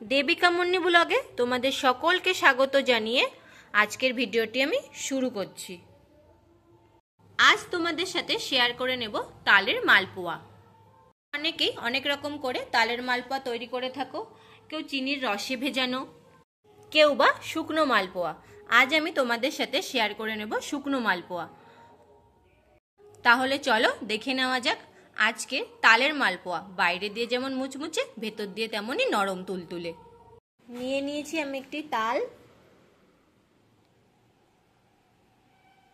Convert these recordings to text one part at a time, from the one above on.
দেবিকা মুন্নি ব্লগে তোমাদের সকলকে স্বাগত জানিয়ে আজকের ভিডিওটি আমি শুরু করছি। আজ তোমাদের সাথে শেয়ার করে নেব তালের মালপোয়া। অনেকেই অনেক রকম করে তালের মালপোয়া তৈরি করে থাকো, কেউ চিনির রসে ভেজানো, কেউ বা শুকনো মালপোয়া। আজ আমি তোমাদের সাথে শেয়ার করে নেব শুকনো মালপোয়া। তাহলে চলো দেখে নেওয়া যাক আজকে তালের মালপোয়া। বাইরে দিয়ে যেমন মুচমুচে, ভেতর দিয়ে তেমনই নরম তুলতুলে। নিয়ে নিয়েছি আমি একটি তাল।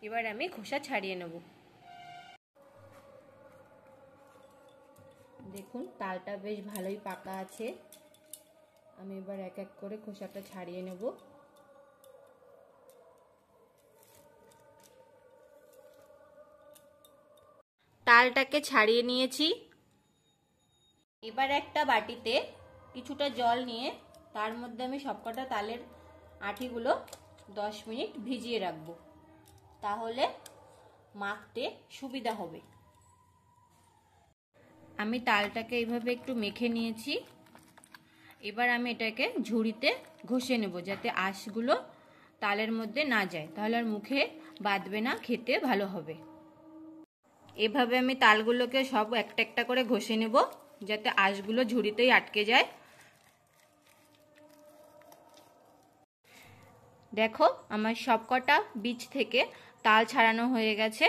এবার আমি খোসা ছাড়িয়ে নেব। দেখুন তালটা বেশ ভালোই পাকা আছে। আমি এবার এক এক করে খোসাটা ছাড়িয়ে নেব। তালটাকে ছাড়িয়ে নিয়েছি। এবার একটা বাটিতে কিছুটা জল নিয়ে তার মধ্যে আমি সবকটা তালের আঁটিগুলো 10 মিনিট ভিজিয়ে রাখবো, তাহলে মাখতে সুবিধা হবে। আমি তালটাকে এইভাবে একটু মেখে নিয়েছি। এবার আমি এটাকে ঝুড়িতে ঘষে নেব, যাতে আঁশগুলো তালের মধ্যে না যায়, তাহলে আর মুখে বাঁধবে না, খেতে ভালো হবে। এভাবে আমি তালগুলোকে সব একটা একটা করে ঘষে নেব, যাতে আঁশগুলো ঝুড়িতেই আটকে যায়। দেখো আমার সবকটা বীজ থেকে তাল ছাড়ানো হয়ে গেছে।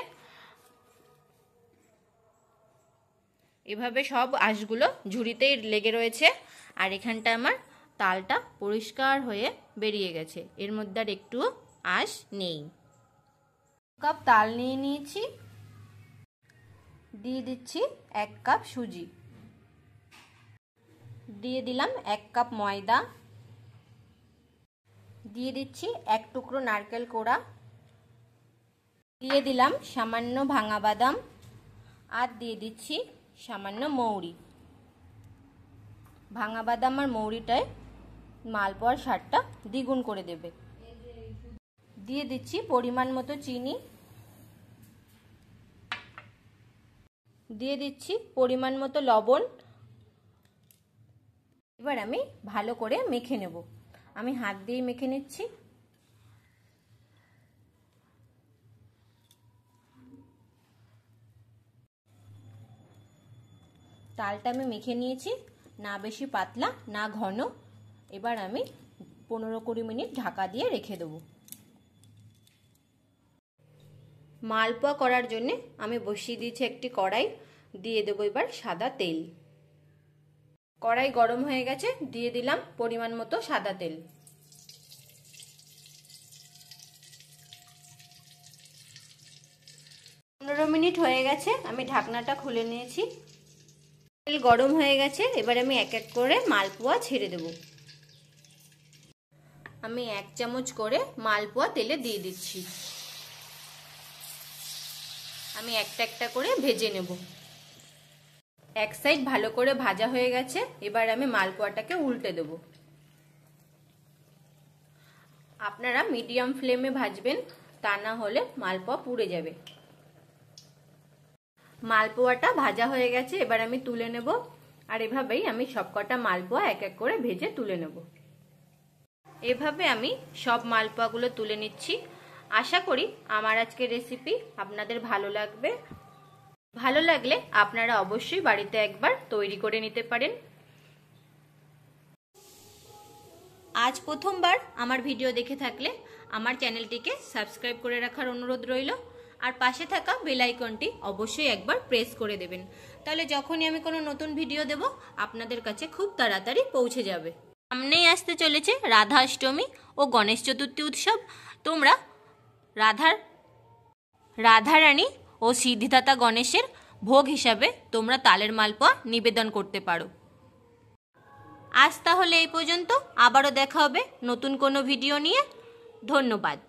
এভাবে সব আঁশগুলো ঝুড়িতেই লেগে রয়েছে, আর এখানটা আমার তালটা পরিষ্কার হয়ে বেরিয়ে গেছে, এর মধ্যে আর একটু আঁশ নেই। কাপ তাল নিয়ে নিয়েছি, দিয়ে দিচ্ছি 1 কাপ সুজি, দিয়ে দিলাম 1 কাপ ময়দা, দিয়ে দিচ্ছি 1 টুকরো নারকেল কোড়া, দিয়ে দিলাম সামান্য ভাঙা বাদাম, আর দিয়ে দিচ্ছি সামান্য মৌরি। ভাঙা বাদাম আর মৌরিটায় মালপোয়ার স্বাদটা দ্বিগুণ করে দেবে। দিয়ে দিচ্ছি পরিমাণ মতো চিনি, দিয়ে দিচ্ছি পরিমাণ মতো লবণ। এবার আমি ভালো করে মেখে নেব। আমি হাত দিয়ে মেখে নিচ্ছি। তালটা আমি মেখে নিয়েছি, না বেশি পাতলা না ঘন। এবার আমি 15-20 মিনিট ঢাকা দিয়ে রেখে দেব। মালপোয়া করার জন্য আমি বসিয়ে দিয়েছি একটি কড়াই, দিয়ে দেবো এবার সাদা তেল। কড়াই গরম হয়ে গেছে, দিয়ে দিলাম পরিমাণ মতো সাদা তেল। পনেরো মিনিট হয়ে গেছে, আমি ঢাকনাটা খুলে নিয়েছি। তেল গরম হয়ে গেছে, এবার আমি এক এক করে মালপোয়া ছেড়ে দেব। আমি 1 চামচ করে মালপোয়া তেলে দিয়ে দিচ্ছি। আমি একটা একটা করে ভেজে নেব। এক সাইড ভালো করে ভাজা হয়ে গেছে, এবার আমি মালপোয়াটাকে উল্টে দেব। আপনারা মিডিয়াম ফ্লেমে ভাজবেন, তা না হলে মালপোয়া পুড়ে যাবে। মালপোয়াটা ভাজা হয়ে গেছে, এবার আমি তুলে নেব। আর এভাবেই আমি সবকটা মালপোয়া এক এক করে ভেজে তুলে নেব। এভাবে আমি সব মালপোয়াগুলো তুলে নিচ্ছি। আশা করি আমার আজকের রেসিপি আপনাদের ভালো লাগবে। ভালো লাগলে আপনারা অবশ্যই বাড়িতে একবার তৈরি করে নিতে পারেন। আজ প্রথমবার আমার ভিডিও দেখে থাকলে আমার চ্যানেলটিকে সাবস্ক্রাইব করে রাখার অনুরোধ রইল, আর পাশে থাকা বেল আইকনটি অবশ্যই একবার প্রেস করে দেবেন, তাহলে যখনই আমি কোনো নতুন ভিডিও দেব আপনাদের কাছে খুব তাড়াতাড়ি পৌঁছে যাবে। সামনেই আসতে চলেছে রাধা অষ্টমী ও গণেশ চতুর্থী উৎসব। তোমরা রাধারানী ও সিদ্ধিদাতা গণেশের ভোগ হিসাবে তোমরা তালের মালপোয়া নিবেদন করতে পারো। আজ তাহলে এই পর্যন্ত, আবারও দেখা হবে নতুন কোনো ভিডিও নিয়ে। ধন্যবাদ।